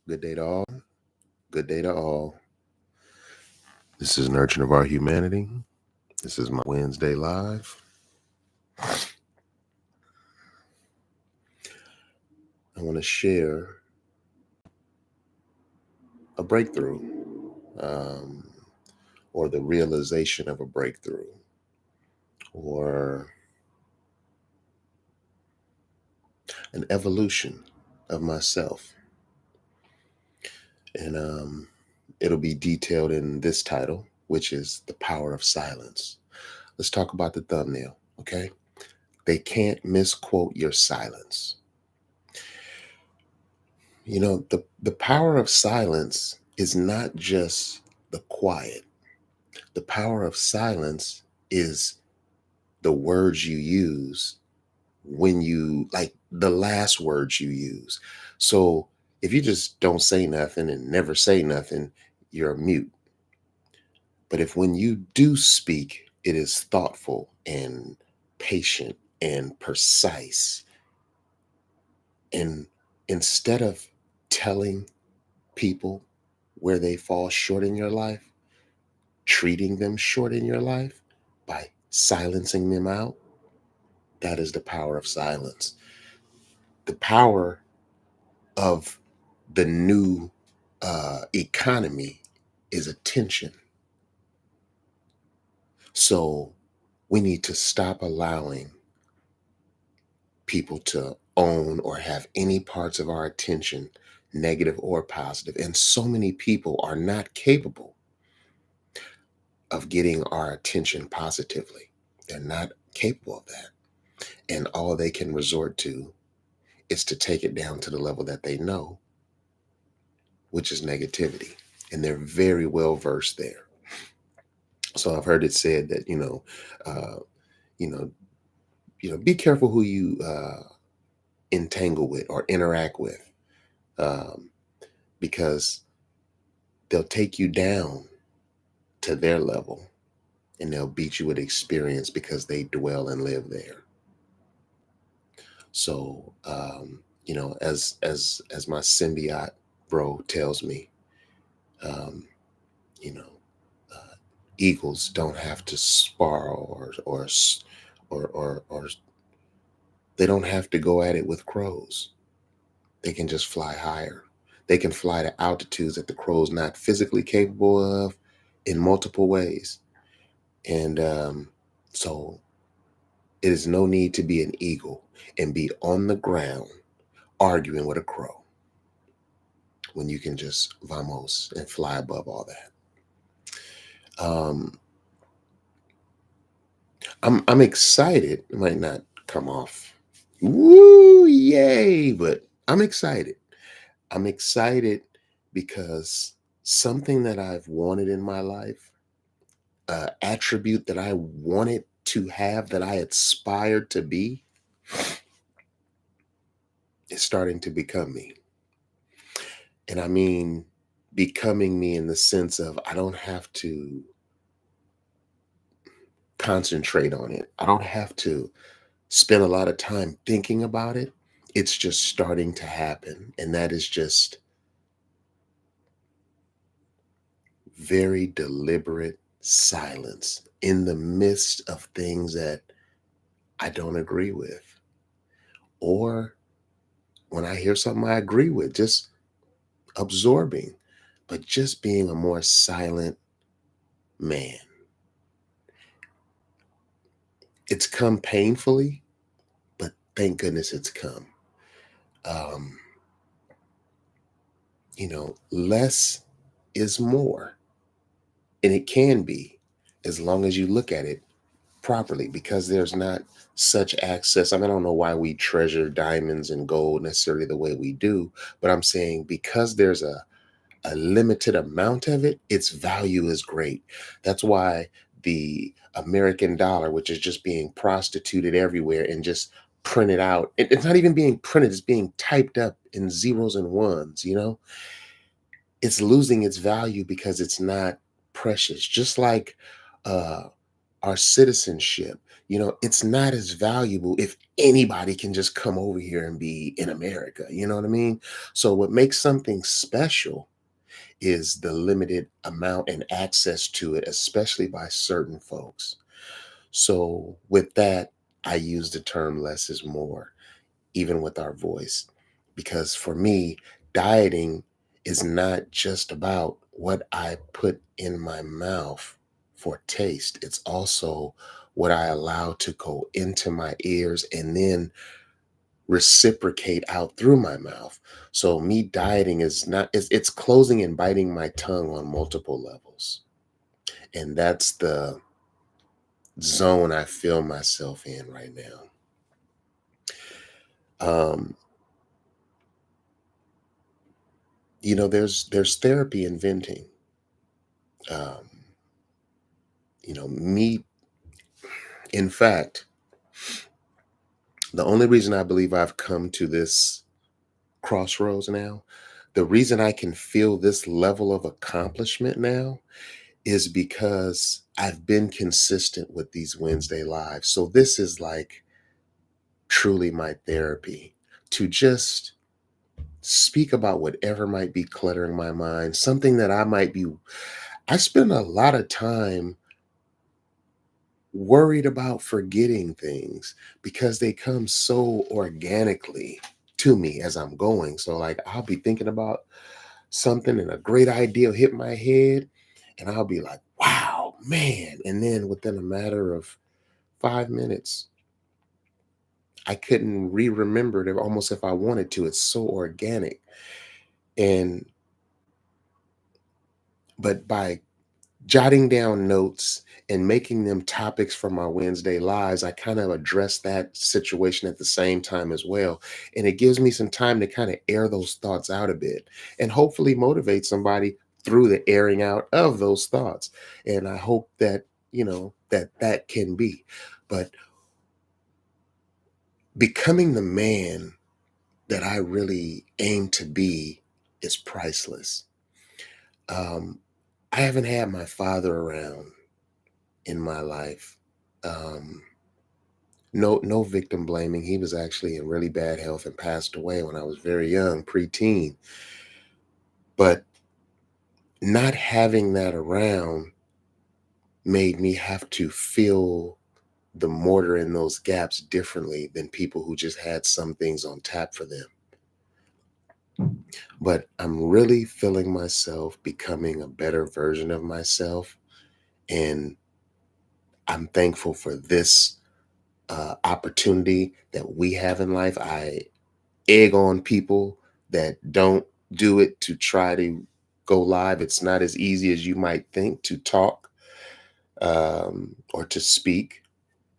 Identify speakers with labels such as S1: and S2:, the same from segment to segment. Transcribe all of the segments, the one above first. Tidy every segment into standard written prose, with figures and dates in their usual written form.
S1: Good day to all. Good day to all. This is Nurturing of Our Humanity. This is my Wednesday live. I want to share a breakthrough um, or the realization of a breakthrough or an evolution of myself. And it'll be detailed in this title, which is The Power of Silence. Let's talk about the thumbnail, okay? They can't misquote your silence. You know, the power of silence is not just the quiet. The power of silence is the words you use when you, like the last words you use. So if you just don't say nothing and never say nothing, you're a mute. But if when you do speak, it is thoughtful and patient and precise, and instead of telling people where they fall short in your life, treating them short in your life by silencing them out, that is the power of silence. The power of the new economy is attention. So we need to stop allowing people to own or have any parts of our attention, negative or positive. And so many people are not capable of getting our attention positively. They're not capable of that. And all they can resort to is to take it down to the level that they know, which is negativity. And they're very well versed there. So I've heard it said that, uh, you know, be careful who you entangle with or interact with, um, because they'll take you down to their level and they'll beat you with experience because they dwell and live there. So, as my symbiote bro tells me, um, you know, uh, eagles don't have to spar or they don't have to go at it with crows. They can just fly higher. They can fly to altitudes that the crow's not physically capable of in multiple ways. And so it is no need to be an eagle and be on the ground arguing with a crow when you can just vamos and fly above all that. I'm excited. It might not come off, woo, yay, but I'm excited. I'm excited because something that I've wanted in my life, attribute that I wanted to have, that I aspired to be, is starting to become me. And I mean, becoming me in the sense of I don't have to concentrate on it. I don't have to spend a lot of time thinking about it. It's just starting to happen. And that is just very deliberate silence in the midst of things that I don't agree with. Or when I hear something I agree with, just absorbing, but just being a more silent man. It's come painfully, but thank goodness it's come. Um, less is more. And it can be, as long as you look at it properly, because there's not such access. I mean, I don't know why we treasure diamonds and gold necessarily the way we do, but I'm saying because there's a limited amount of it, its value is great. That's why the American dollar, which is just being prostituted everywhere and just printed out, it's not even being printed, it's being typed up in zeros and ones, it's losing its value because it's not precious. Just like uh, our citizenship. It's not as valuable if anybody can just come over here and be in America. You know what I mean? So, what makes something special is the limited amount and access to it, especially by certain folks. So, with that, I use the term less is more, even with our voice. Because for me, dieting is not just about what I put in my mouth for taste, it's also what I allow to go into my ears and then reciprocate out through my mouth. So me dieting is not it's closing and biting my tongue on multiple levels. And that's the zone I feel myself in right now. Um, there's therapy in venting. Um, me, in fact, the only reason I believe I've come to this crossroads now, the reason I can feel this level of accomplishment now is because I've been consistent with these Wednesday lives. So this is like truly my therapy to just speak about whatever might be cluttering my mind, something that I spend a lot of time worried about forgetting things because they come so organically to me as I'm going. So, like, I'll be thinking about something and a great idea will hit my head, and I'll be like, wow, man. And then within a matter of 5 minutes, I couldn't re-remember it almost if I wanted to. It's so organic. And but by jotting down notes and making them topics for my Wednesday lives, I kind of address that situation at the same time as well. And it gives me some time to kind of air those thoughts out a bit and hopefully motivate somebody through the airing out of those thoughts. And I hope that, that can be. But becoming the man that I really aim to be is priceless. Um, I haven't had my father around in my life. Um, no victim blaming. He was actually in really bad health and passed away when I was very young, preteen. But not having that around made me have to fill the mortar in those gaps differently than people who just had some things on tap for them. But I'm really feeling myself becoming a better version of myself. And I'm thankful for this opportunity that we have in life. I egg on people that don't do it to try to go live. It's not as easy as you might think to talk or to speak,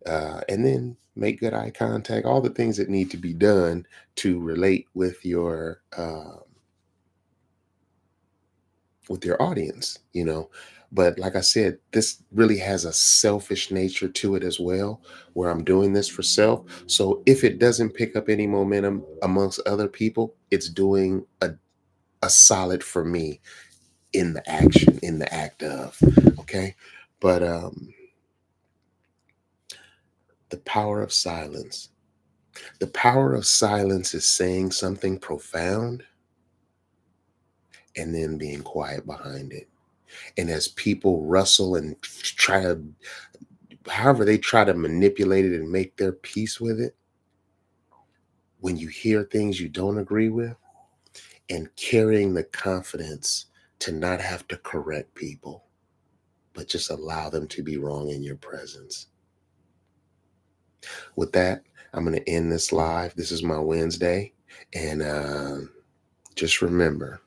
S1: and then make good eye contact, all the things that need to be done to relate with your audience, But like I said, this really has a selfish nature to it as well, where I'm doing this for self. So if it doesn't pick up any momentum amongst other people, it's doing a solid for me in the action, in the act of. Okay. But the power of silence. The power of silence is saying something profound and then being quiet behind it. And as people rustle and try to, however, they try to manipulate it and make their peace with it, when you hear things you don't agree with, and carrying the confidence to not have to correct people, but just allow them to be wrong in your presence. With that, I'm going to end this live. This is my Wednesday. And just remember,